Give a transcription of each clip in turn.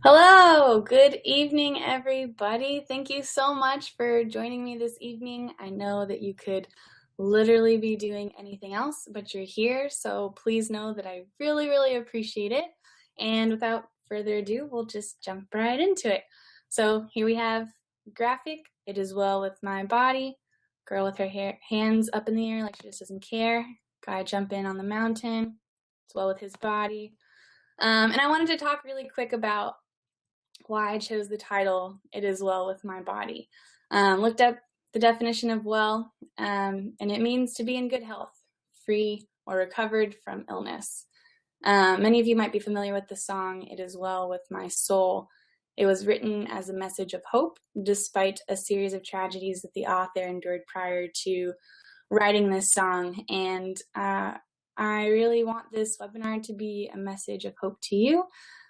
Hello, good evening, everybody. Thank you so much for joining me this evening. I know that you could literally be doing anything else, but you're here, so please know that I really, really appreciate it. And without further ado, we'll just jump right into it. So here we have graphic. It is well with my body. Girl with her hands up in the air like she just doesn't care. Guy jumping on the mountain. It's well with his body. And I wanted to talk really quick about why I chose the title, It Is Well With My Body. Looked up the definition of well, and it means to be in good health, free or recovered from illness. Many of you might be familiar with the song, It Is Well With My Soul. It was written as a message of hope, despite a series of tragedies that the author endured prior to writing this song. And I really want this webinar to be a message of hope to you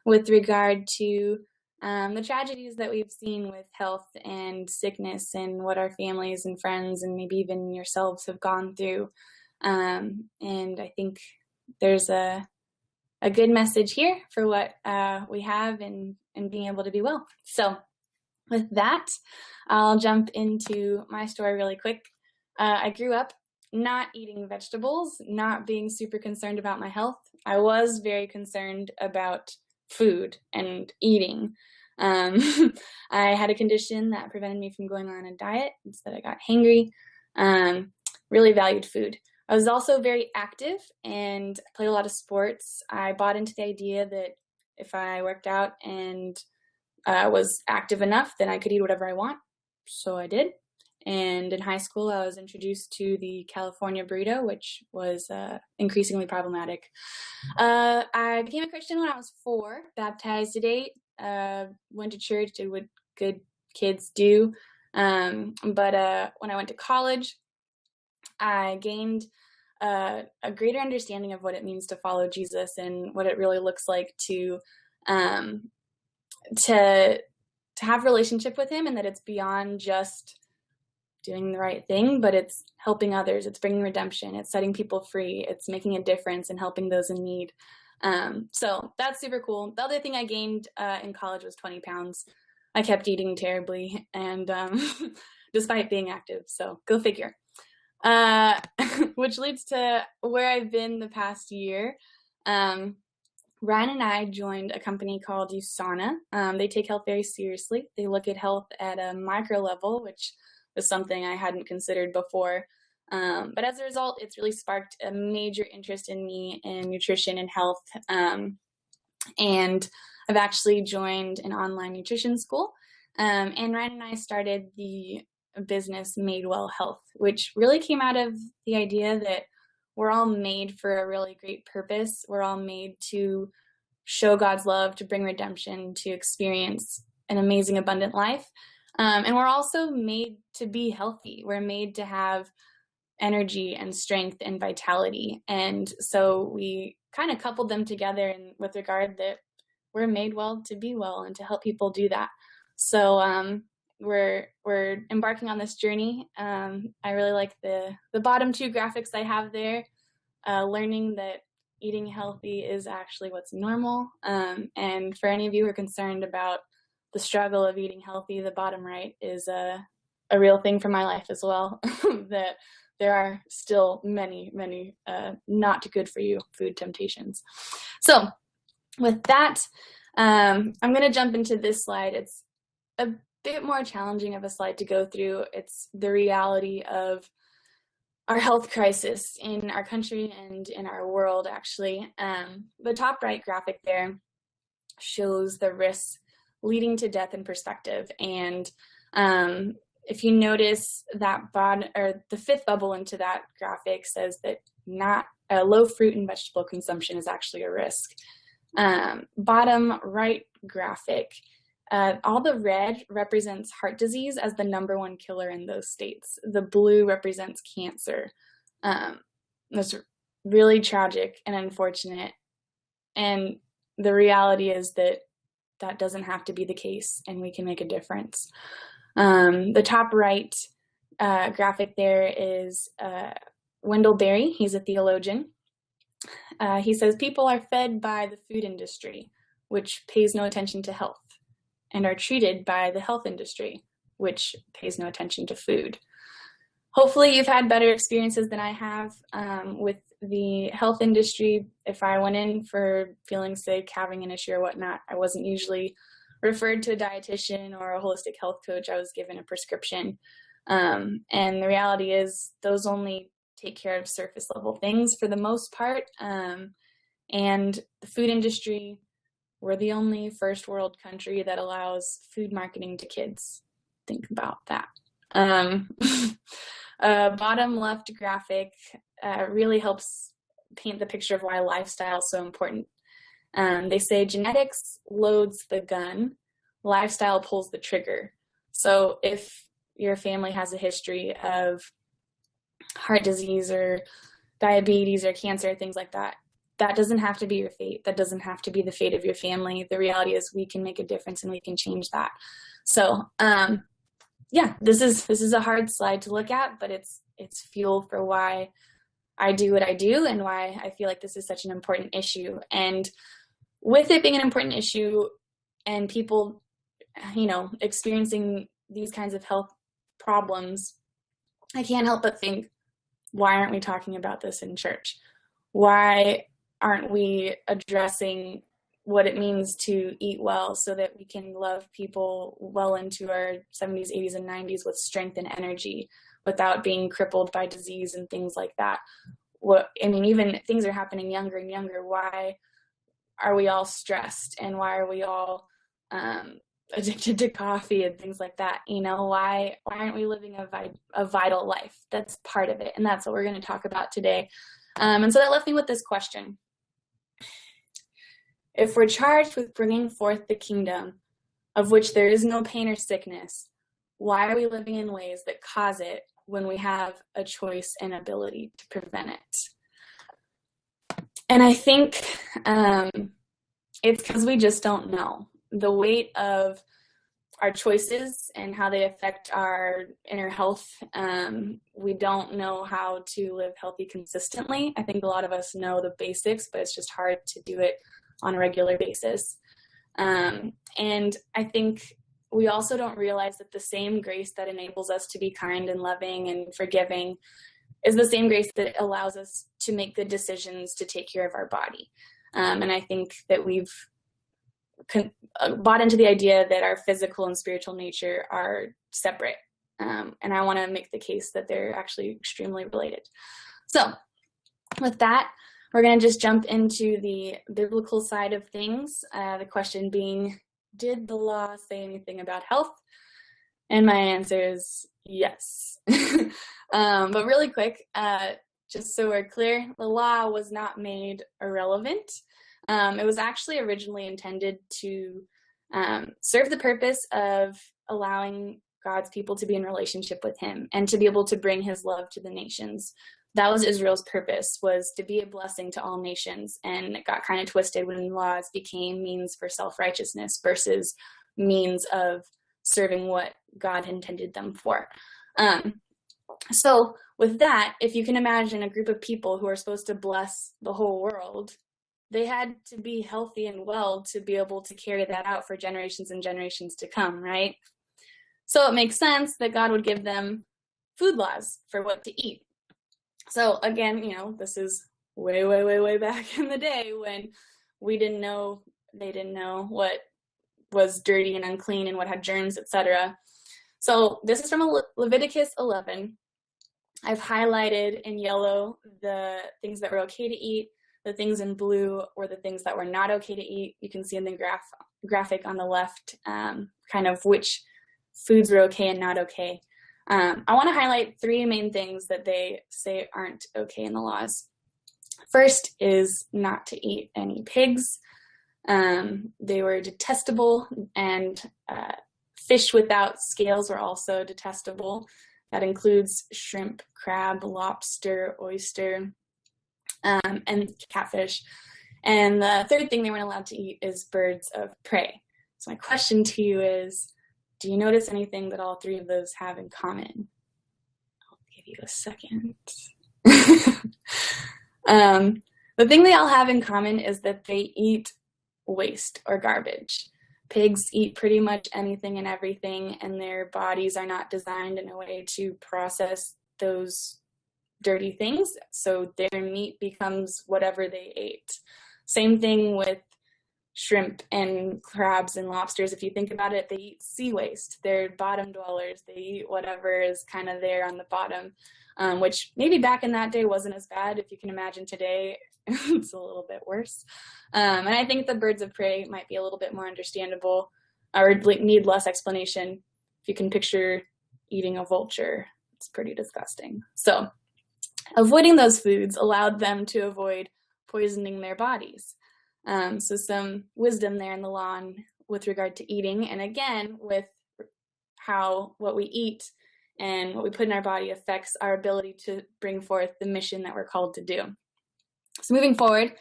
with regard to the tragedies that we've seen with health and sickness and what our families and friends and maybe even yourselves have gone through. And I think there's a good message here for what we have and being able to be well. So with that, I'll jump into my story really quick. I grew up not eating vegetables, not being super concerned about my health. I was very concerned about food and eating. I had a condition that prevented me from going on a diet. Instead, I got hangry. Really valued food. I was also very active and played a lot of sports. I bought into the idea that if I worked out and was active enough, then I could eat whatever I want. So I did. And in high school, I was introduced to the California burrito, which was increasingly problematic. I became a Christian when I was 4, baptized to date, went to church, did what good kids do. But when I went to college, I gained a greater understanding of what it means to follow Jesus and what it really looks like to have a relationship with him, and that it's beyond just doing the right thing, but it's helping others, it's bringing redemption, it's setting people free, it's making a difference and helping those in need. So that's super cool. The other thing I gained in college was 20 pounds. I kept eating terribly, and despite being active, so go figure. Which leads to where I've been the past year. Ryan and I joined a company called USANA. They take health very seriously. They look at health at a micro level, which was something I hadn't considered before. But as a result, it's really sparked a major interest in me in nutrition and health. And I've actually joined an online nutrition school. And Ryan and I started the business Made Well Health, which really came out of the idea that we're all made for a really great purpose. We're all made to show God's love, to bring redemption, to experience an amazing, abundant life. And we're also made to be healthy. We're made to have energy and strength and vitality. And so we kind of coupled them together with regard that we're made well to be well and to help people do that. So we're embarking on this journey. I really like the bottom 2 graphics I have there, learning that eating healthy is actually what's normal. And for any of you who are concerned about the struggle of eating healthy, the bottom right is a real thing for my life as well, that there are still many, many not good for you food temptations. So with that, I'm going to jump into this slide. It's a bit more challenging of a slide to go through. It's the reality of our health crisis in our country and in our world, actually. The top right graphic there shows the risks leading to death in perspective. And if you notice that the 5th bubble into that graphic says that not low fruit and vegetable consumption is actually a risk. Bottom right graphic, all the red represents heart disease as the #1 killer in those states. The blue represents cancer. That's really tragic and unfortunate. And the reality is that doesn't have to be the case, and we can make a difference. The top right graphic there is Wendell Berry. He's a theologian. He says people are fed by the food industry. which pays no attention to health, and are treated by the health industry, which pays no attention to food. Hopefully you've had better experiences than I have with the health industry. If I went in for feeling sick, having an issue or whatnot, I wasn't usually referred to a dietitian or a holistic health coach. I was given a prescription. And the reality is those only take care of surface level things for the most part. And the food industry, we're the only first world country that allows food marketing to kids. Think about that. Bottom left graphic really helps paint the picture of why lifestyle is so important. They say genetics loads the gun, lifestyle pulls the trigger. So if your family has a history of heart disease or diabetes or cancer, things like that, that doesn't have to be your fate. That doesn't have to be the fate of your family. The reality is we can make a difference and we can change that. So yeah, this is a hard slide to look at, but it's fuel for why I do what I do and why I feel like this is such an important issue. And with it being an important issue and people, experiencing these kinds of health problems, I can't help but think, why aren't we talking about this in church? Why aren't we addressing what it means to eat well so that we can love people well into our 70s, 80s, and 90s with strength and energy without being crippled by disease and things like that? Even things are happening younger and younger. Why are we all stressed, and why are we all addicted to coffee and things like that? Why aren't we living a vital life? That's part of it, and that's what we're going to talk about today. And so that left me with this question. If we're charged with bringing forth the kingdom, of which there is no pain or sickness, why are we living in ways that cause it when we have a choice and ability to prevent it? And I think it's because we just don't know. The weight of our choices and how they affect our inner health, we don't know how to live healthy consistently. I think a lot of us know the basics, but it's just hard to do it on a regular basis. And I think we also don't realize that the same grace that enables us to be kind and loving and forgiving is the same grace that allows us to make good decisions to take care of our body. And I think that we've bought into the idea that our physical and spiritual nature are separate. And I want to make the case that they're actually extremely related. So with that, we're going to just jump into the biblical side of things. The question being, did the law say anything about health? And my answer is yes. But really quick, just so we're clear, the law was not made irrelevant. It was actually originally intended to serve the purpose of allowing God's people to be in relationship with him and to be able to bring his love to the nations. That was Israel's purpose, was to be a blessing to all nations. And it got kind of twisted when laws became means for self-righteousness versus means of serving what God intended them for. So with that, if you can imagine a group of people who are supposed to bless the whole world, they had to be healthy and well to be able to carry that out for generations and generations to come, right? So it makes sense that God would give them food laws for what to eat. So again, this is way, way, way, way back in the day when we didn't know, they didn't know what was dirty and unclean and what had germs, etc. So this is from Leviticus 11. I've highlighted in yellow the things that were okay to eat. The things in blue were the things that were not okay to eat. You can see in the graphic on the left kind of which foods were okay and not okay. I want to highlight three main things that they say aren't okay in the laws. First is not to eat any pigs. They were detestable, and fish without scales were also detestable. That includes shrimp, crab, lobster, oyster, and catfish. And the third thing they weren't allowed to eat is birds of prey. So my question to you is, do you notice anything that all three of those have in common? I'll give you a second. The thing they all have in common is that they eat waste or garbage. Pigs eat pretty much anything and everything, and their bodies are not designed in a way to process those dirty things, so their meat becomes whatever they ate. Same thing with shrimp and crabs and lobsters. If you think about it, they eat sea waste. They're bottom dwellers. They eat whatever is kind of there on the bottom, which maybe back in that day wasn't as bad. If you can imagine today, it's a little bit worse. And I think the birds of prey might be a little bit more understandable or need less explanation. If you can picture eating a vulture, it's pretty disgusting. So avoiding those foods allowed them to avoid poisoning their bodies. So some wisdom there in the law with regard to eating, and again, with how what we eat and what we put in our body affects our ability to bring forth the mission that we're called to do. So moving forward,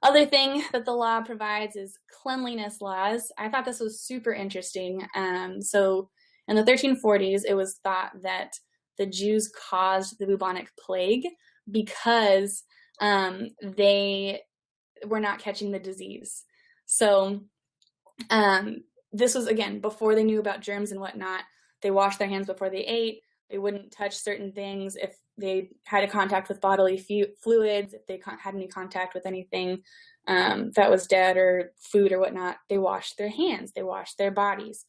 other thing that the law provides is cleanliness laws. I thought this was super interesting. So in the 1340s, it was thought that the Jews caused the bubonic plague because they were not catching the disease. So this was, again, before they knew about germs and whatnot. They washed their hands before they ate. They wouldn't touch certain things. If they had a contact with bodily fluids, if they had any contact with anything that was dead or food or whatnot, they washed their hands. They washed their bodies.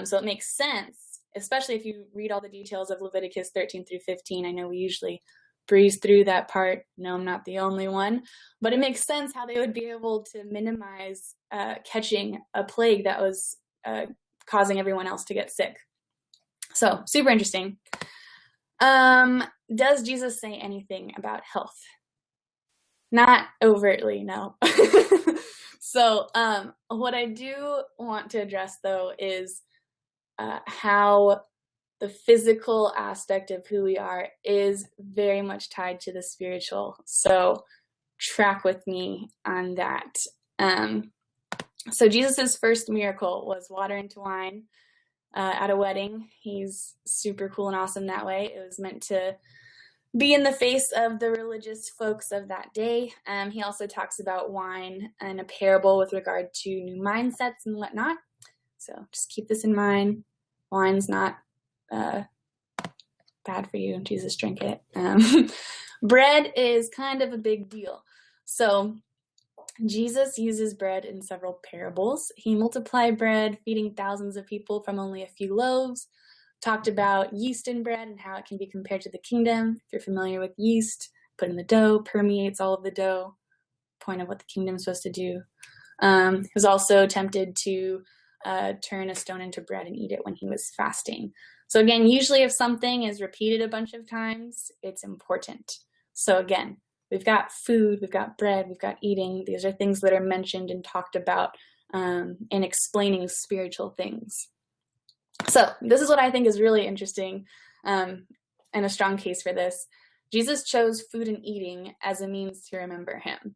So it makes sense, especially if you read all the details of Leviticus 13 through 15. I know we usually breeze through that part. No, I'm not the only one, but it makes sense how they would be able to minimize catching a plague that was causing everyone else to get sick. So super interesting. Does Jesus say anything about health? Not overtly, no. So what I do want to address, though, is how the physical aspect of who we are is very much tied to the spiritual. So track with me on that. So Jesus's first miracle was water into wine at a wedding. He's super cool and awesome that way. It was meant to be in the face of the religious folks of that day. He also talks about wine in a parable with regard to new mindsets and whatnot. So just keep this in mind. Wine's not bad for you. Jesus drank it. Bread is kind of a big deal. So Jesus uses bread in several parables. He multiplied bread, feeding thousands of people from only a few loaves. Talked about yeast in bread and how it can be compared to the kingdom. If you're familiar with yeast, put in the dough, permeates all of the dough. Point of what the kingdom is supposed to do. He was also tempted to turn a stone into bread and eat it when he was fasting. So again, usually if something is repeated a bunch of times, it's important. So again, we've got food, we've got bread, we've got eating. These are things that are mentioned and talked about in explaining spiritual things. So this is what I think is really interesting and a strong case for this. Jesus chose food and eating as a means to remember him.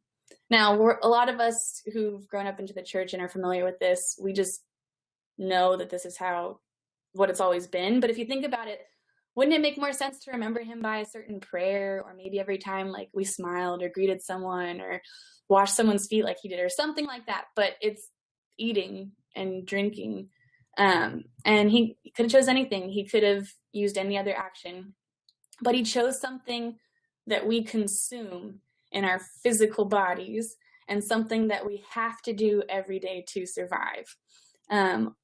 Now, a lot of us who've grown up into the church and are familiar with this, we just know that this is what it's always been. But if you think about it, wouldn't it make more sense to remember him by a certain prayer, or maybe every time like we smiled or greeted someone or washed someone's feet like he did or something like that? But it's eating and drinking. And he could have chose anything. He could have used any other action, but he chose something that we consume in our physical bodies and something that we have to do every day to survive,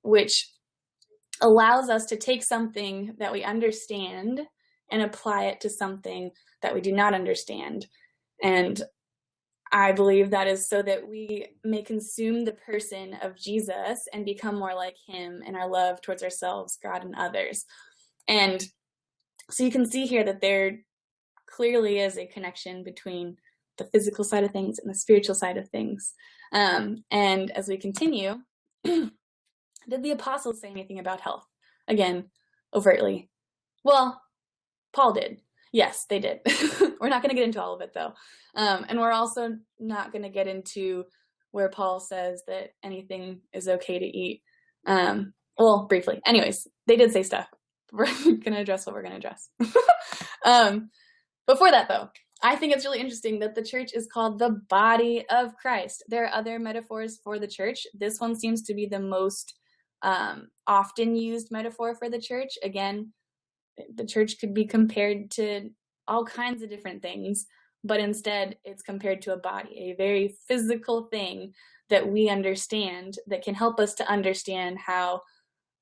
which allows us to take something that we understand and apply it to something that we do not understand. And I believe that is so that we may consume the person of Jesus and become more like him in our love towards ourselves, God, and others. And so you can see here that there clearly is a connection between the physical side of things and the spiritual side of things. And as we continue, did the apostles say anything about health? Again, overtly. Well, Paul did. Yes, they did. We're not going to get into all of it, though. And we're also not going to get into where Paul says that anything is okay to eat. Well, briefly. Anyways, they did say stuff. We're going to address what we're going to address. Before that, though, I think it's really interesting that the church is called the body of Christ. There are other metaphors for the church. This one seems to be the most often used metaphor for the church. Again, the church could be compared to all kinds of different things, but instead it's compared to a body, a very physical thing that we understand, that can help us to understand how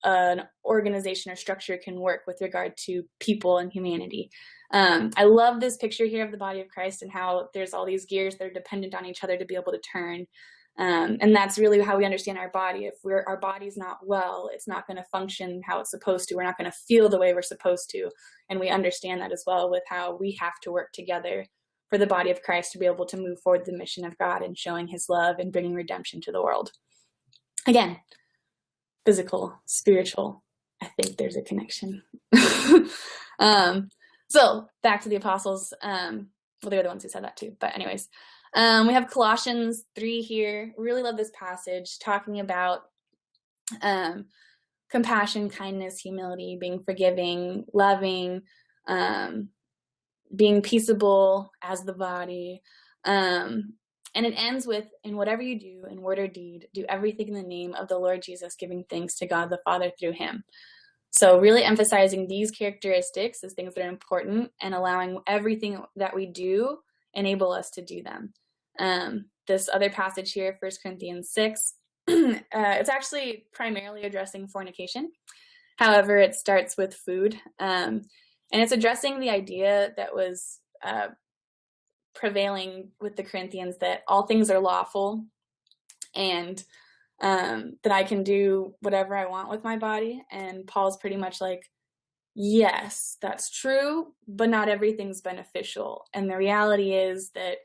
an organization or structure can work with regard to people and humanity. I love this picture here of the body of Christ and how there's all these gears that are dependent on each other to be able to turn. And that's really how we understand our body. If our body's not well, it's not going to function how it's supposed to. We're not going to feel the way we're supposed to. And we understand that as well with how we have to work together for the body of Christ to be able to move forward the mission of God and showing his love and bringing redemption to the world. Again, physical, spiritual, I think there's a connection. So back to the apostles. Well, they're the ones who said that too. But anyways, we have Colossians 3 here. Really love this passage talking about compassion, kindness, humility, being forgiving, loving, being peaceable as the body. And it ends with, in whatever you do, in word or deed, do everything in the name of the Lord Jesus, giving thanks to God the Father through him. So really emphasizing these characteristics as things that are important and allowing everything that we do enable us to do them. This other passage here, 1 Corinthians 6, it's actually primarily addressing fornication. However, it starts with food. And it's addressing the idea that was prevailing with the Corinthians, that all things are lawful and that I can do whatever I want with my body. And Paul's pretty much like, yes, that's true, but not everything's beneficial. And the reality is that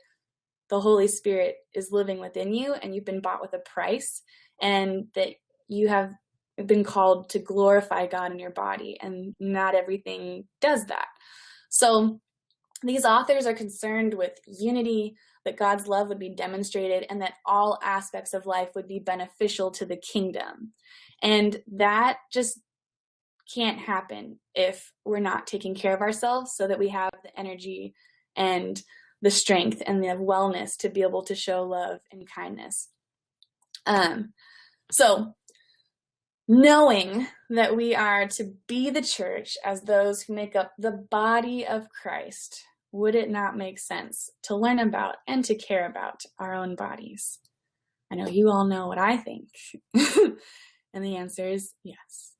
the Holy Spirit is living within you and you've been bought with a price, and that you have been called to glorify God in your body, and not everything does that. So these authors are concerned with unity, that God's love would be demonstrated, and that all aspects of life would be beneficial to the kingdom. And that just can't happen if we're not taking care of ourselves, so that we have the energy and the strength and the wellness to be able to show love and kindness. So knowing that we are to be the church as those who make up the body of Christ, would it not make sense to learn about and to care about our own bodies? I know you all know what I think. And the answer is yes.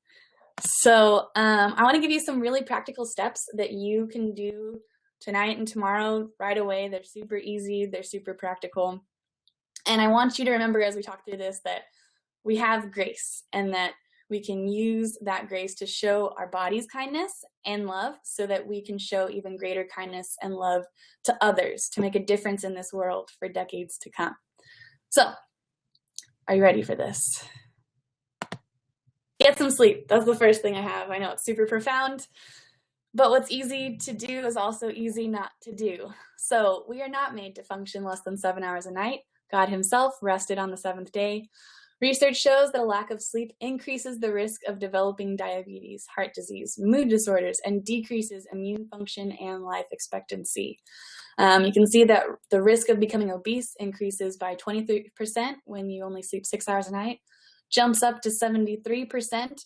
So I want to give you some really practical steps that you can do tonight and tomorrow right away. They're super easy. They're super practical. And I want you to remember as we talk through this that we have grace, and that we can use that grace to show our bodies kindness and love, so that we can show even greater kindness and love to others, to make a difference in this world for decades to come. So, are you ready for this? Get some sleep. That's the first thing I have. I know it's super profound, but what's easy to do is also easy not to do. So we are not made to function less than 7 hours a night. God himself rested on the seventh day. Research shows that a lack of sleep increases the risk of developing diabetes, heart disease, mood disorders, and decreases immune function and life expectancy. You can see that the risk of becoming obese increases by 23% when you only sleep 6 hours a night, jumps up to 73%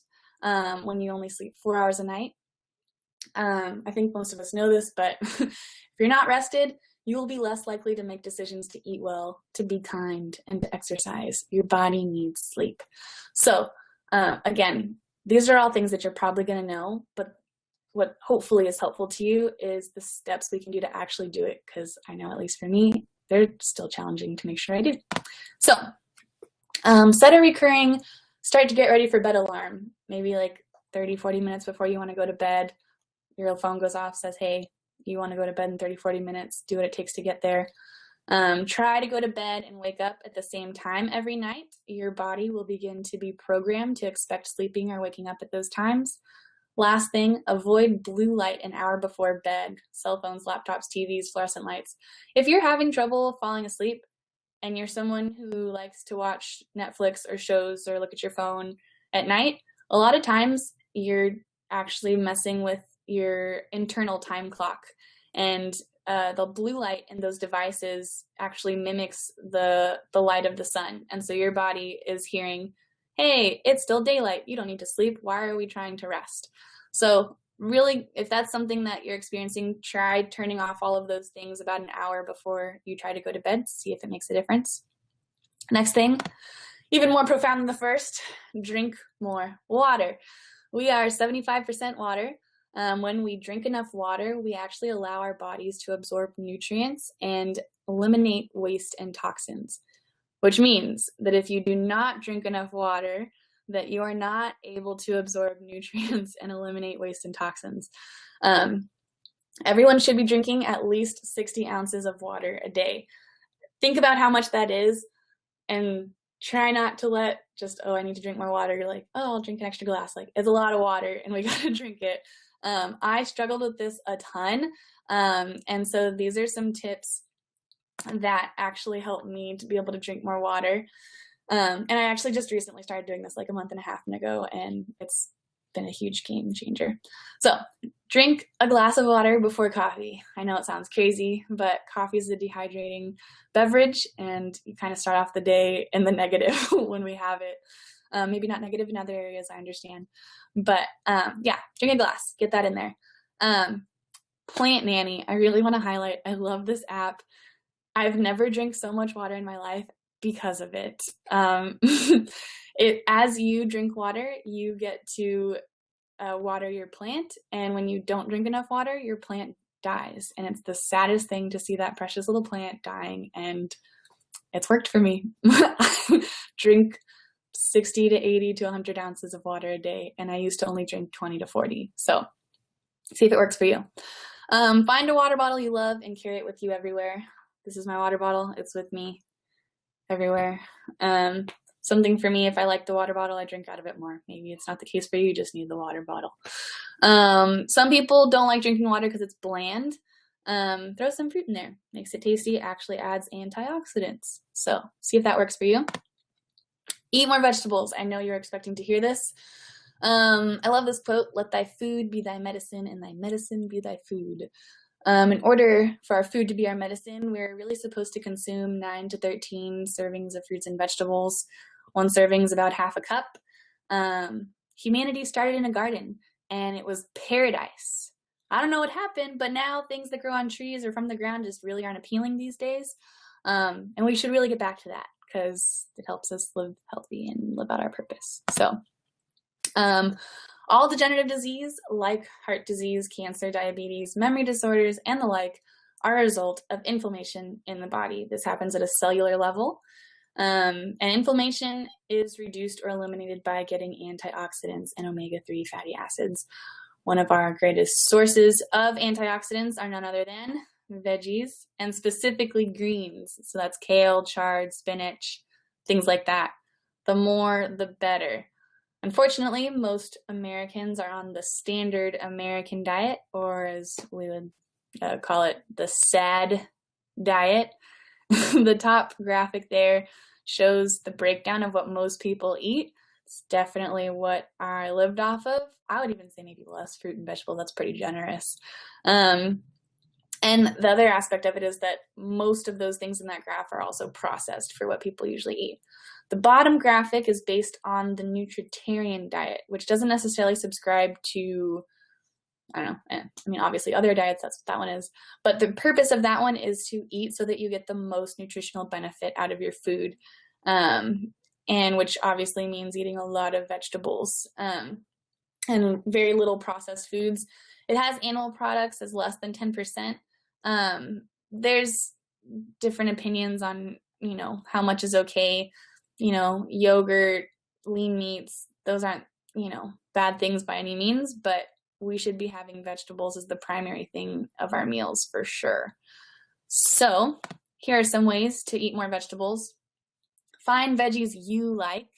when you only sleep 4 hours a night. I think most of us know this, but if you're not rested, you will be less likely to make decisions to eat well, to be kind, and to exercise. Your body needs sleep. So again, these are all things that you're probably going to know, but what hopefully is helpful to you is the steps we can do to actually do it, because I know, at least for me, they're still challenging to make sure I do. So set a recurring start to get ready for bed alarm, maybe like 30, 40 minutes before you want to go to bed. Your phone goes off, says, hey, you want to go to bed in 30, 40 minutes, do what it takes to get there. Try to go to bed and wake up at the same time every night. Your body will begin to be programmed to expect sleeping or waking up at those times. Last thing, avoid blue light an hour before bed. Cell phones, laptops, TVs, fluorescent lights. If you're having trouble falling asleep and you're someone who likes to watch Netflix or shows or look at your phone at night, a lot of times you're actually messing with your internal time clock. And the blue light in those devices actually mimics the light of the sun. And so your body is hearing, hey, it's still daylight. You don't need to sleep. Why are we trying to rest? So really, if that's something that you're experiencing, try turning off all of those things about an hour before you try to go to bed. See if it makes a difference. Next thing, even more profound than the first, drink more water. We are 75% water. When we drink enough water, we actually allow our bodies to absorb nutrients and eliminate waste and toxins, which means that if you do not drink enough water, that you are not able to absorb nutrients and eliminate waste and toxins. Everyone should be drinking at least 60 ounces of water a day. Think about how much that is, and try not to let just, oh, I need to drink more water. You're like, oh, I'll drink an extra glass. Like, it's a lot of water and we got to drink it. I struggled with this a ton. And so these are some tips that actually helped me to be able to drink more water. And I actually just recently started doing this like a month and a half ago, and it's been a huge game changer. So drink a glass of water before coffee. I know it sounds crazy, but coffee is a dehydrating beverage, and you kind of start off the day in the negative when we have it. Maybe not negative in other areas, I understand. But yeah, drink a glass. Get that in there. Plant Nanny. I really want to highlight. I love this app. I've never drank so much water in my life because of it. As you drink water, you get to water your plant. And when you don't drink enough water, your plant dies. And it's the saddest thing to see that precious little plant dying. And it's worked for me. Drink 60 to 80 to 100 ounces of water a day. And I used to only drink 20 to 40. So see if it works for you. Find a water bottle you love and carry it with you everywhere. This is my water bottle. It's with me everywhere. Something for me, if I like the water bottle, I drink out of it more. Maybe it's not the case for you. You just need the water bottle. Some people don't like drinking water because it's bland. Throw some fruit in there. Makes it tasty. Actually adds antioxidants. So see if that works for you. Eat more vegetables. I know you're expecting to hear this. I love this quote, let thy food be thy medicine and thy medicine be thy food. In order for our food to be our medicine, we're really supposed to consume 9 to 13 servings of fruits and vegetables. One serving is about half a cup. Humanity started in a garden, and it was paradise. I don't know what happened, but now things that grow on trees or from the ground just really aren't appealing these days. And we should really get back to that because it helps us live healthy and live out our purpose. So all degenerative disease, like heart disease, cancer, diabetes, memory disorders, and the like, are a result of inflammation in the body. This happens at a cellular level. And inflammation is reduced or eliminated by getting antioxidants and omega-3 fatty acids. One of our greatest sources of antioxidants are none other than veggies, and specifically greens. So that's kale, chard, spinach, things like that. The more, the better. Unfortunately, most Americans are on the standard American diet, or as we would call it, the SAD diet. The top graphic there shows the breakdown of what most people eat. It's definitely what I lived off of. I would even say maybe less fruit and vegetables. That's pretty generous. And the other aspect of it is that most of those things in that graph are also processed for what people usually eat. The bottom graphic is based on the nutritarian diet, which doesn't necessarily subscribe to, I don't know, I mean, obviously other diets, that's what that one is. But the purpose of that one is to eat so that you get the most nutritional benefit out of your food, and which obviously means eating a lot of vegetables and very little processed foods. It has animal products as less than 10%. There's different opinions on, how much is okay. Yogurt, lean meats, those aren't, bad things by any means, but we should be having vegetables as the primary thing of our meals for sure. So here are some ways to eat more vegetables. Find veggies you like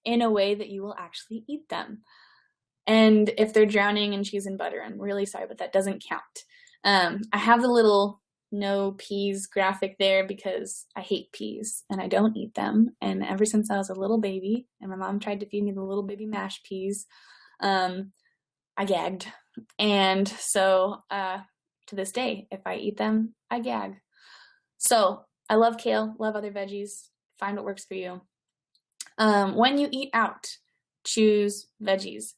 in a way that you will actually eat them. And if they're drowning in cheese and butter, I'm really sorry, but that doesn't count. I have the little no peas graphic there because I hate peas and I don't eat them. And ever since I was a little baby and my mom tried to feed me the little baby mashed peas, I gagged. And so to this day, if I eat them, I gag. So I love kale, love other veggies. Find what works for you. When you eat out, choose veggies.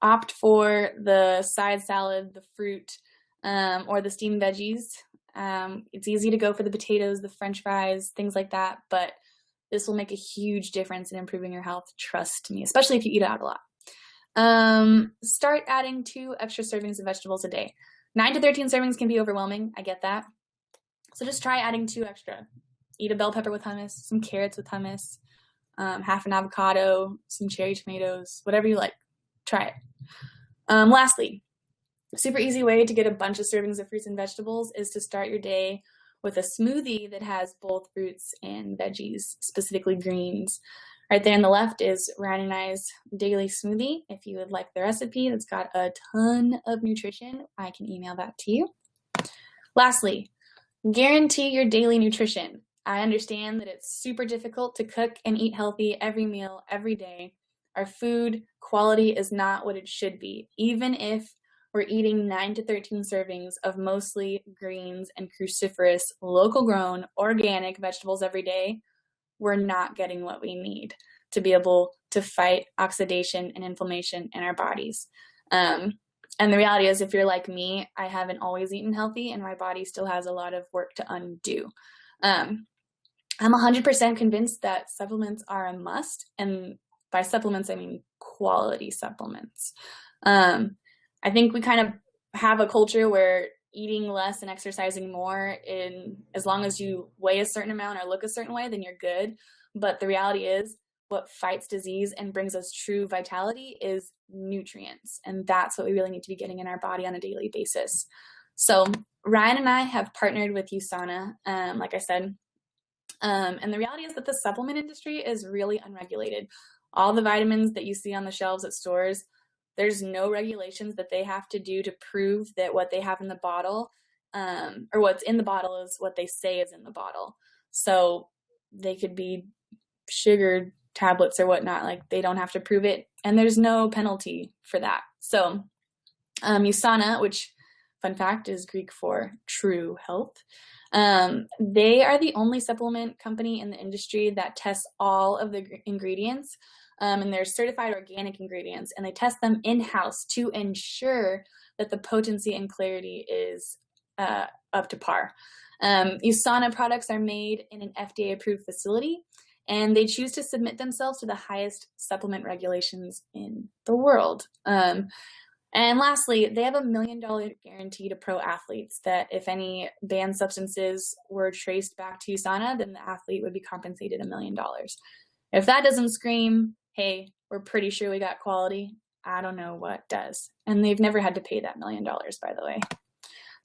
Opt for the side salad, the fruit, or the steamed veggies. It's easy to go for the potatoes, the French fries, things like that, but this will make a huge difference in improving your health. Trust me, especially if you eat out a lot. Start adding 2 extra servings of vegetables a day. 9 to 13 servings can be overwhelming. I get that. So just try adding 2 extra. Eat a bell pepper with hummus, some carrots with hummus, half an avocado, some cherry tomatoes, whatever you like. Try it. Lastly, a super easy way to get a bunch of servings of fruits and vegetables is to start your day with a smoothie that has both fruits and veggies, specifically greens. Right there on the left is Ryan and I's daily smoothie. If you would like the recipe, that's got a ton of nutrition, I can email that to you. Lastly, guarantee your daily nutrition. I understand that it's super difficult to cook and eat healthy every meal, every day. Our food quality is not what it should be. Even if we're eating 9 to 13 servings of mostly greens and cruciferous, local grown, organic vegetables every day, we're not getting what we need to be able to fight oxidation and inflammation in our bodies. And the reality is, if you're like me, I haven't always eaten healthy and my body still has a lot of work to undo. I'm 100% convinced that supplements are a must. And by supplements, I mean quality supplements. I think we kind of have a culture where eating less and exercising more, as long as you weigh a certain amount or look a certain way, then you're good. But the reality is, what fights disease and brings us true vitality is nutrients. And that's what we really need to be getting in our body on a daily basis. So Ryan and I have partnered with USANA, like I said. And the reality is that the supplement industry is really unregulated. All the vitamins that you see on the shelves at stores, there's no regulations that they have to do to prove that what they have in the bottle, or what's in the bottle is what they say is in the bottle. So they could be sugar tablets or whatnot, like they don't have to prove it, and there's no penalty for that. So USANA, which, fun fact, is Greek for true health, they are the only supplement company in the industry that tests all of the ingredients, and they're certified organic ingredients, and they test them in-house to ensure that the potency and clarity is up to par. USANA products are made in an FDA-approved facility, and they choose to submit themselves to the highest supplement regulations in the world. And lastly, they have $1 million guarantee to pro athletes that if any banned substances were traced back to USANA, then the athlete would be compensated $1 million. If that doesn't scream, hey, we're pretty sure we got quality, I don't know what does. And they've never had to pay that $1 million, by the way.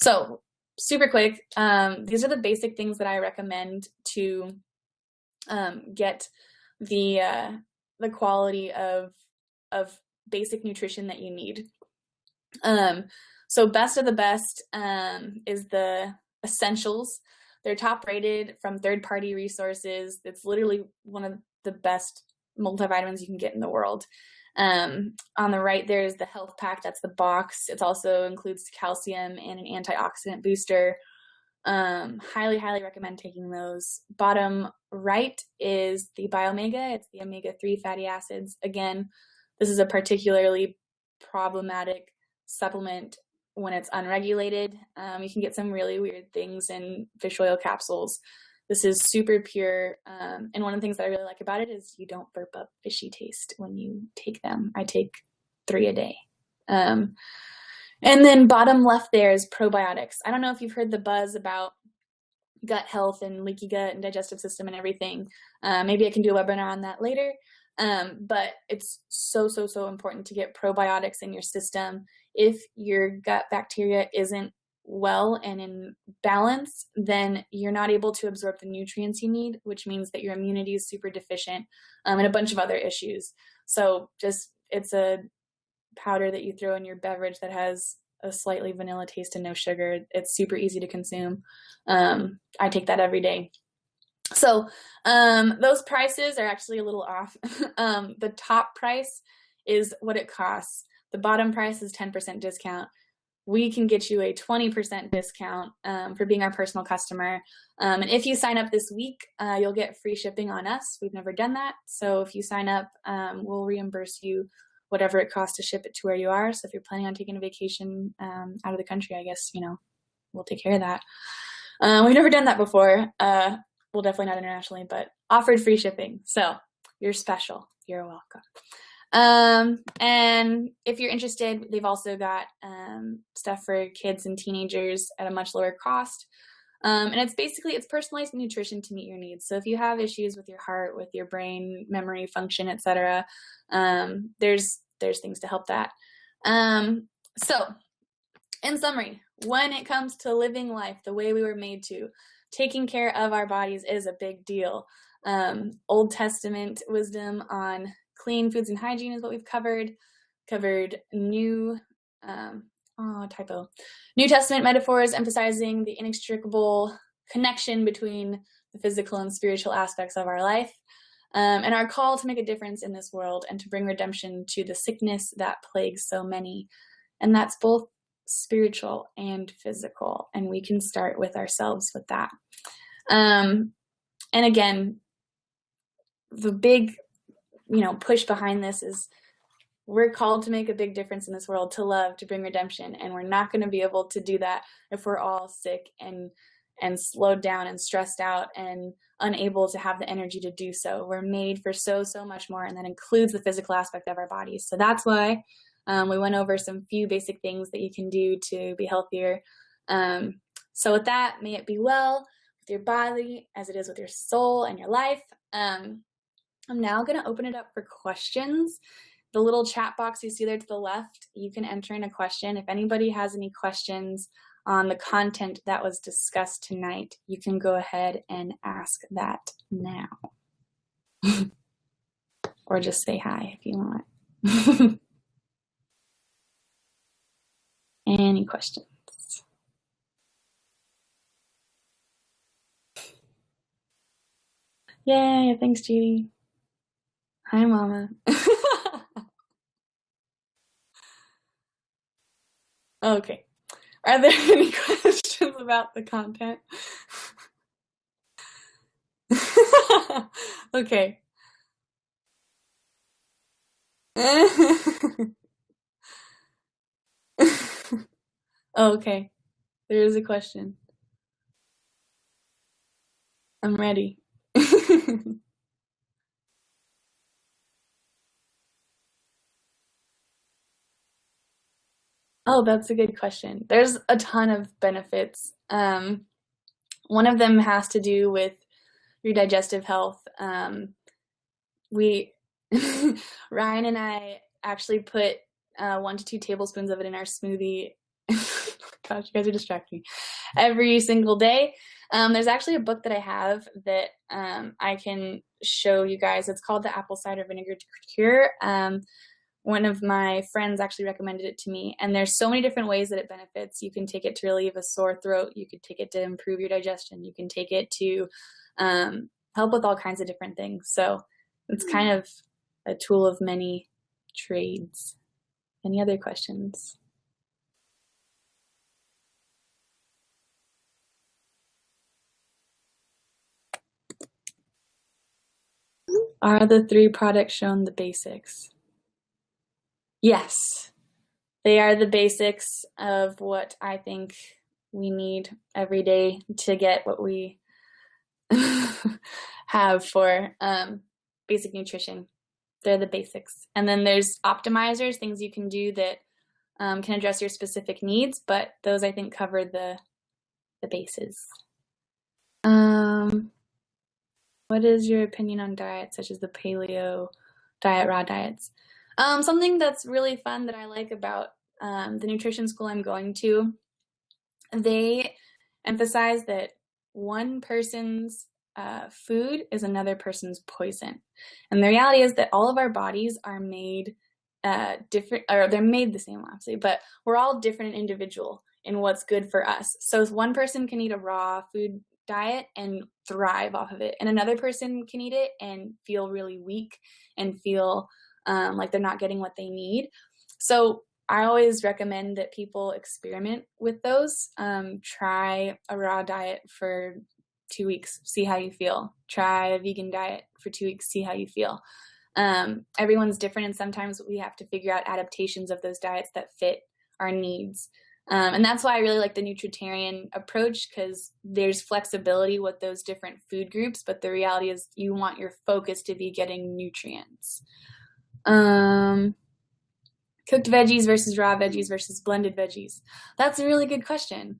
So super quick, these are the basic things that I recommend to get the quality of basic nutrition that you need. So best of the best is the essentials. They're top rated from third-party resources. It's literally one of the best multivitamins you can get in the world. On the right, there's the health pack. That's the box. It also includes calcium and an antioxidant booster. Highly, highly recommend taking those. Bottom right is the Biomega. It's the omega-3 fatty acids. Again, this is a particularly problematic supplement when it's unregulated. You can get some really weird things in fish oil capsules. This is super pure, and one of the things that I really like about it is you don't burp up fishy taste when you take them. I take 3 a day. And then bottom left there is probiotics. I don't know if you've heard the buzz about gut health and leaky gut and digestive system and everything. Maybe I can do a webinar on that later. But it's so important to get probiotics in your system. If your gut bacteria isn't well and in balance, then you're not able to absorb the nutrients you need, which means that your immunity is super deficient, and a bunch of other issues. So it's a powder that you throw in your beverage that has a slightly vanilla taste and no sugar. It's super easy to consume. I take that every day. So those prices are actually a little off. The top price is what it costs. The bottom price is 10% discount. we can get you a 20% discount for being our personal customer. And if you sign up this week, you'll get free shipping on us. We've never done that. So if you sign up, we'll reimburse you whatever it costs to ship it to where you are. So if you're planning on taking a vacation out of the country, I guess, we'll take care of that. We've never done that before. Well, definitely not internationally, but offered free shipping. So you're special. You're welcome. And if you're interested, they've also got stuff for kids and teenagers at a much lower cost. And it's personalized nutrition to meet your needs. So if you have issues with your heart, with your brain, memory function, etc., there's things to help that. So in summary, when it comes to living life the way we were made to, taking care of our bodies is a big deal. Old Testament wisdom on clean foods and hygiene is what we've covered. New Testament metaphors emphasizing the inextricable connection between the physical and spiritual aspects of our life, and our call to make a difference in this world and to bring redemption to the sickness that plagues so many. And that's both spiritual and physical, and we can start with ourselves with that. And again, the big push behind this is we're called to make a big difference in this world, to love, to bring redemption, and we're not going to be able to do that if we're all sick and slowed down and stressed out and unable to have the energy to do so. We're made for so much more, and that includes the physical aspect of our bodies. So that's why we went over some few basic things that you can do to be healthier. So with that, may it be well with your body as it is with your soul and your life. I'm now going to open it up for questions. The little chat box you see there to the left, you can enter in a question. If anybody has any questions on the content that was discussed tonight, you can go ahead and ask that now. Or just say hi if you want. Any questions? Yay, thanks, Judy. Hi, Mama. Okay. Are there any questions about the content? Okay. Okay. There is a question. I'm ready. Oh, that's a good question. There's a ton of benefits. One of them has to do with your digestive health. Ryan and I actually put 1 to 2 tablespoons of it in our smoothie. Gosh, you guys are distracting me. Every single day. There's actually a book that I have that I can show you guys. It's called The Apple Cider Vinegar Cure. One of my friends actually recommended it to me, and there's so many different ways that it benefits. You can take it to relieve a sore throat. You could take it to improve your digestion. You can take it to help with all kinds of different things. So it's kind of a tool of many trades. Any other questions? Are the 3 products shown the basics? Yes, they are the basics of what I think we need every day to get what we have for basic nutrition. They're the basics. And then there's optimizers, things you can do that can address your specific needs, but those I think cover the bases. What is your opinion on diets such as the paleo diet, raw diets? Something that's really fun that I like about the nutrition school I'm going to, they emphasize that one person's food is another person's poison. And the reality is that all of our bodies are made different, or they're made the same, obviously, but we're all different and individual in what's good for us. So if one person can eat a raw food diet and thrive off of it, and another person can eat it and feel really weak and feel like they're not getting what they need. So I always recommend that people experiment with those. Try a raw diet for 2 weeks, see how you feel. Try a vegan diet for 2 weeks, see how you feel. Everyone's different, and sometimes we have to figure out adaptations of those diets that fit our needs. And that's why I really like the nutritarian approach, because there's flexibility with those different food groups, but the reality is you want your focus to be getting nutrients. Cooked veggies versus raw veggies versus blended veggies. That's a really good question.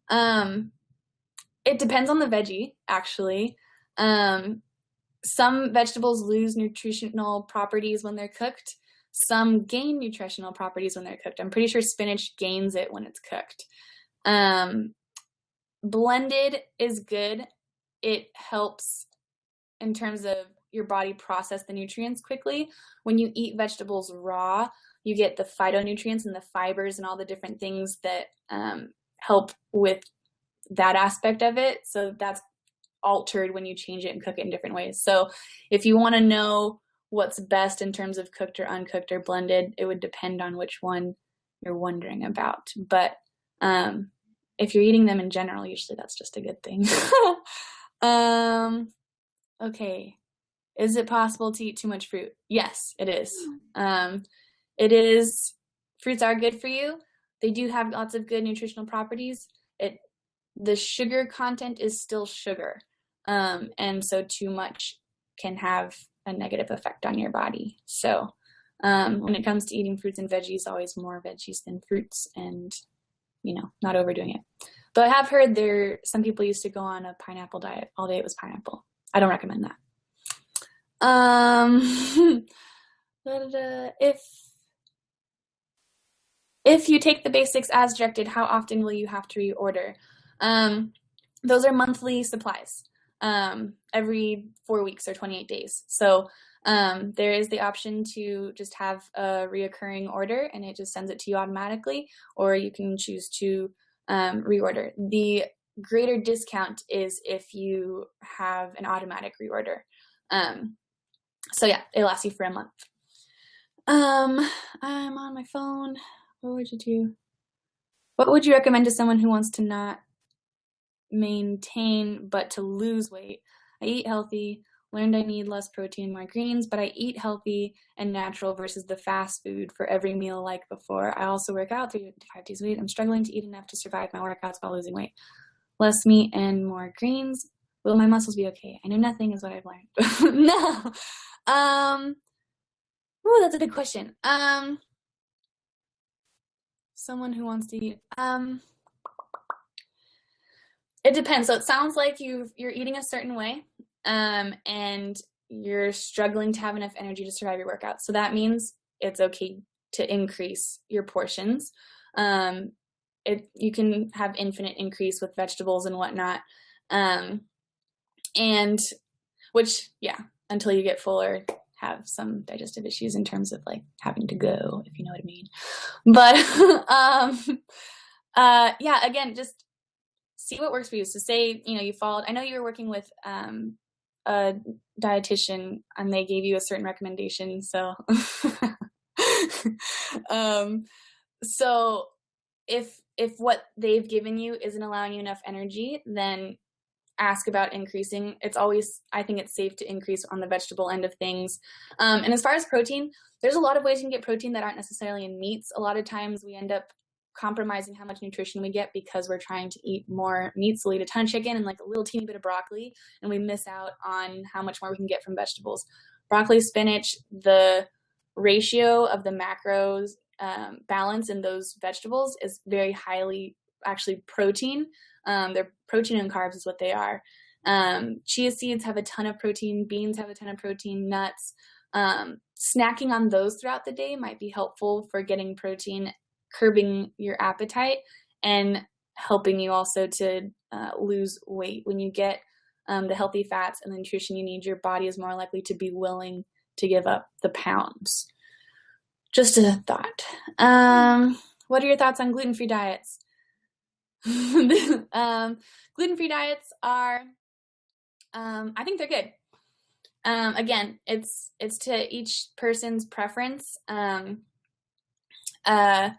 It depends on the veggie, actually. Some vegetables lose nutritional properties when they're cooked. Some gain nutritional properties when they're cooked. I'm pretty sure spinach gains it when it's cooked. Blended is good. It helps in terms of your body process the nutrients quickly. When you eat vegetables raw, you get the phytonutrients and the fibers and all the different things that help with that aspect of it. So that's altered when you change it and cook it in different ways. So if you want to know what's best in terms of cooked or uncooked or blended, it would depend on which one you're wondering about. But if you're eating them in general, usually that's just a good thing. Okay. Is it possible to eat too much fruit? Yes, it is. It is. Fruits are good for you. They do have lots of good nutritional properties. The sugar content is still sugar. And so too much can have a negative effect on your body. So when it comes to eating fruits and veggies, always more veggies than fruits, and, not overdoing it. But I have heard some people used to go on a pineapple diet. All day it was pineapple. I don't recommend that. If you take the basics as directed, how often will you have to reorder? Those are monthly supplies, every 4 weeks or 28 days. So there is the option to just have a reoccurring order and it just sends it to you automatically, or you can choose to reorder. The greater discount is if you have an automatic reorder. So yeah, it lasts you for a month. I'm on my phone. What would you do? What would you recommend to someone who wants to not maintain but to lose weight? I eat healthy, learned I need less protein, more greens, but I eat healthy and natural versus the fast food for every meal like before. I also work out 3 to 5 days a week. I'm struggling to eat enough to survive my workouts while losing weight. Less meat and more greens. Will my muscles be okay? I know nothing is what I've learned. No. Oh, that's a good question. Someone who wants to eat. It depends. So it sounds like you're eating a certain way, and you're struggling to have enough energy to survive your workout. So that means it's okay to increase your portions. You can have infinite increase with vegetables and whatnot, and which, yeah, until you get full or have some digestive issues in terms of like having to go, if you know what I mean. But yeah, again, just see what works for you. So say, you followed, I know you were working with a dietitian and they gave you a certain recommendation. So, so if what they've given you isn't allowing you enough energy, then ask about increasing. I think it's safe to increase on the vegetable end of things. And as far as protein, there's a lot of ways you can get protein that aren't necessarily in meats. A lot of times we end up compromising how much nutrition we get because we're trying to eat more meat. So we'll eat a ton of chicken and like a little teeny bit of broccoli, and we miss out on how much more we can get from vegetables. Broccoli, spinach, the ratio of the macros balance in those vegetables is very highly actually protein. They're protein and carbs is what they are. Chia seeds have a ton of protein. Beans have a ton of protein. Nuts. Snacking on those throughout the day might be helpful for getting protein, curbing your appetite, and helping you also to lose weight. When you get the healthy fats and the nutrition you need, your body is more likely to be willing to give up the pounds. Just a thought. What are your thoughts on gluten-free diets? Gluten-free diets are, I think they're good. Again, it's to each person's preference. I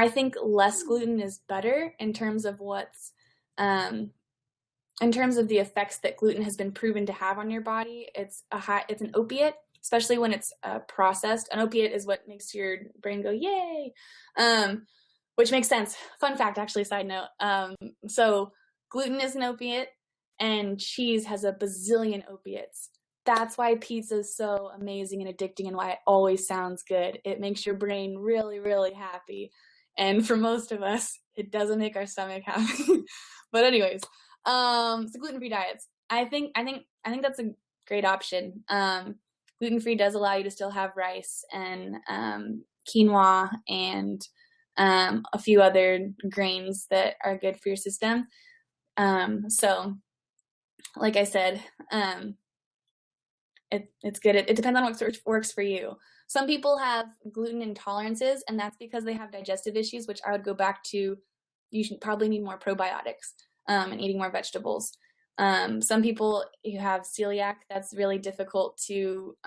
think less gluten is better in terms of in terms of the effects that gluten has been proven to have on your body. It's an opiate, especially when it's processed. An opiate is what makes your brain go, yay, which makes sense. Fun fact, actually, side note. So gluten is an opiate, and cheese has a bazillion opiates. That's why pizza is so amazing and addicting, and why it always sounds good. It makes your brain really, really happy. And for most of us, it doesn't make our stomach happy. But anyways, so gluten-free diets. I think that's a great option. Gluten-free does allow you to still have rice and quinoa and a few other grains that are good for your system. So, like I said, it's good. It depends on what works for you. Some people have gluten intolerances, and that's because they have digestive issues, which I would go back to. You should probably need more probiotics and eating more vegetables. Some people who have celiac, that's really difficult to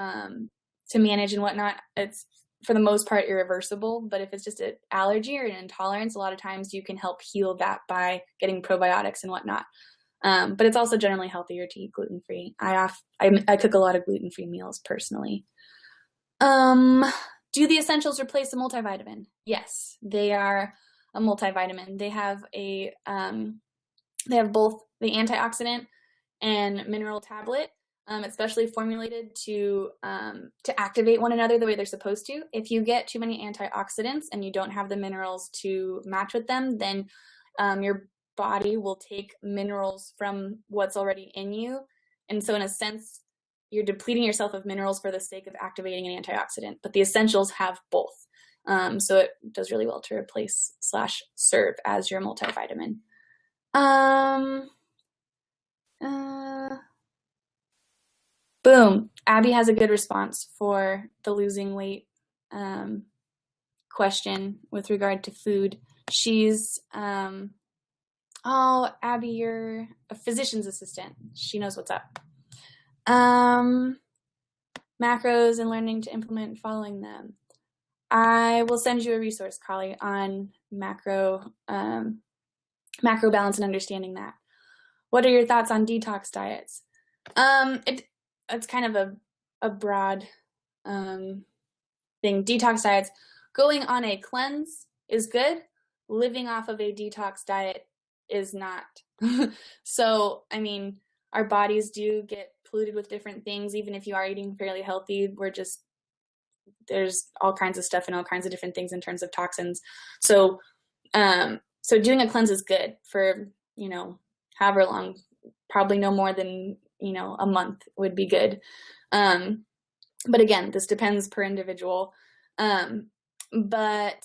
manage and whatnot. It's for the most part irreversible, but if it's just an allergy or an intolerance, a lot of times you can help heal that by getting probiotics and whatnot. But it's also generally healthier to eat gluten-free. I cook a lot of gluten-free meals personally. Do the essentials replace a multivitamin? Yes, they are a multivitamin. They have both the antioxidant and mineral tablet, especially formulated to activate one another the way they're supposed to. If you get too many antioxidants and you don't have the minerals to match with them, then your body will take minerals from what's already in you. And so in a sense, you're depleting yourself of minerals for the sake of activating an antioxidant, but the essentials have both. So it does really well to replace / serve as your multivitamin. Boom. Abby has a good response for the losing weight question with regard to food. She's, Abby, you're a physician's assistant. She knows what's up. Macros and learning to implement and following them. I will send you a resource, Kali, on macro balance and understanding that. What are your thoughts on detox diets? It's kind of a broad thing. Detox diets, going on a cleanse is good. Living off of a detox diet is not. So, I mean, our bodies do get polluted with different things. Even if you are eating fairly healthy, there's all kinds of stuff and all kinds of different things in terms of toxins. So doing a cleanse is good for, however long, probably no more than, a month would be good. But again, this depends per individual. But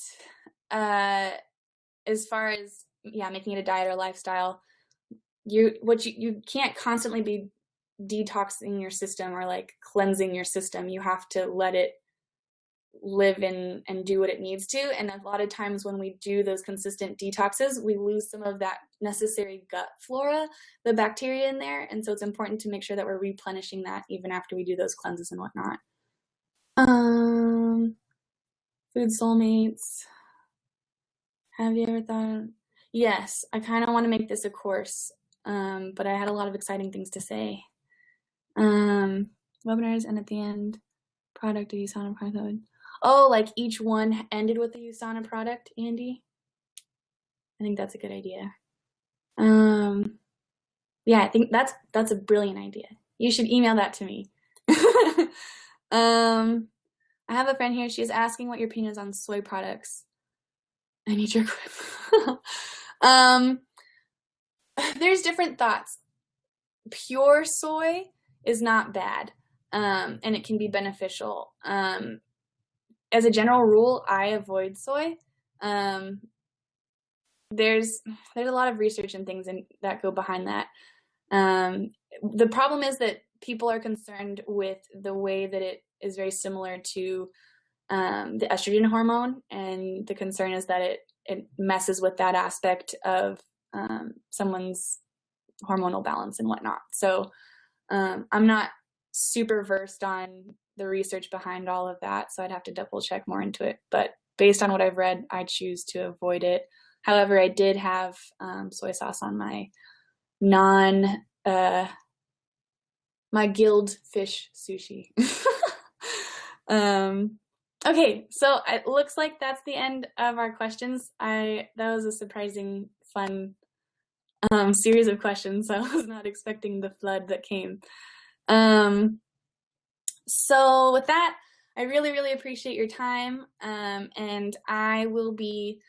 as far as, making it a diet or lifestyle, you can't constantly be detoxing your system or like cleansing your system. You have to let it live and do what it needs to. And a lot of times when we do those consistent detoxes, we lose some of that necessary gut flora, the bacteria in there. And so it's important to make sure that we're replenishing that even after we do those cleanses and whatnot. Food soulmates. Have you ever thought? Yes, I kind of want to make this a course, but I had a lot of exciting things to say. Webinars, and at the end, product of USANA product. Oh, like each one ended with a USANA product, Andy? I think that's a good idea. I think that's a brilliant idea. You should email that to me. I have a friend here. She's asking what your opinion is on soy products. I need your grip. There's different thoughts. Pure soy is not bad, and it can be beneficial. As a general rule, I avoid soy. There's a lot of research and things that go behind that. The problem is that people are concerned with the way that it is very similar to the estrogen hormone, and the concern is that it messes with that aspect of someone's hormonal balance and whatnot. So I'm not super versed on the research behind all of that, so I'd have to double check more into it. But based on what I've read, I choose to avoid it. However, I did have soy sauce on my my grilled fish sushi. Okay, so it looks like that's the end of our questions. That was a surprising, fun series of questions. So I was not expecting the flood that came. So with that, I really, really appreciate your time, and I will be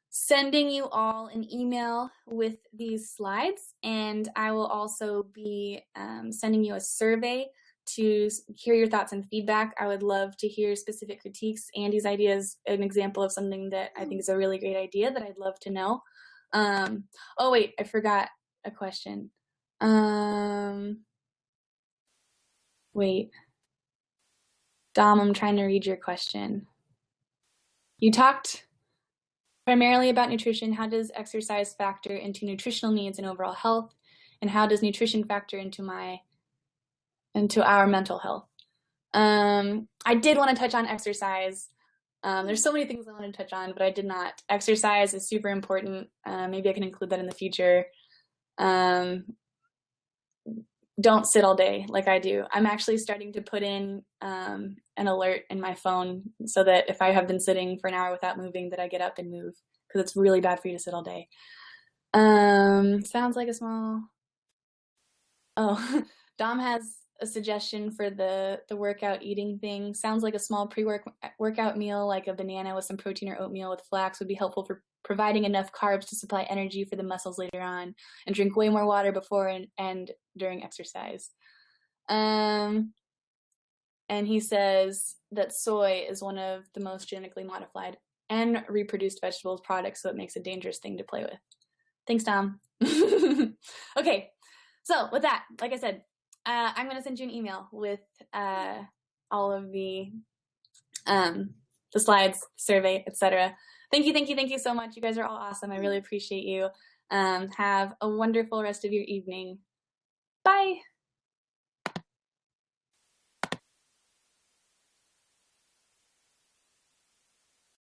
sending you all an email with these slides, and I will also be sending you a survey to hear your thoughts and feedback. I would love to hear specific critiques. Andy's idea is an example of something that I think is a really great idea that I'd love to know. Oh wait, I forgot a question. Wait. Dom, I'm trying to read your question. You talked primarily about nutrition. How does exercise factor into nutritional needs and overall health? And how does nutrition factor into our mental health? I did want to touch on exercise. There's so many things I want to touch on, but I did not. Exercise is super important. Maybe I can include that in the future. Don't sit all day like I do. I'm actually starting to put in an alert in my phone so that if I have been sitting for an hour without moving, that I get up and move, because it's really bad for you to sit all day. Sounds like a small... Oh, Dom has a suggestion for the workout eating thing. Sounds like a small pre-workout meal, like a banana with some protein or oatmeal with flax, would be helpful for providing enough carbs to supply energy for the muscles later on, and drink way more water before and during exercise. And he says that soy is one of the most genetically modified and reproduced vegetables products, so it makes a dangerous thing to play with. Thanks, Tom. Okay, so with that, like I said, I'm going to send you an email with all of the slides, survey, etc. Thank you so much. You guys are all awesome. I really appreciate you. Have a wonderful rest of your evening. Bye.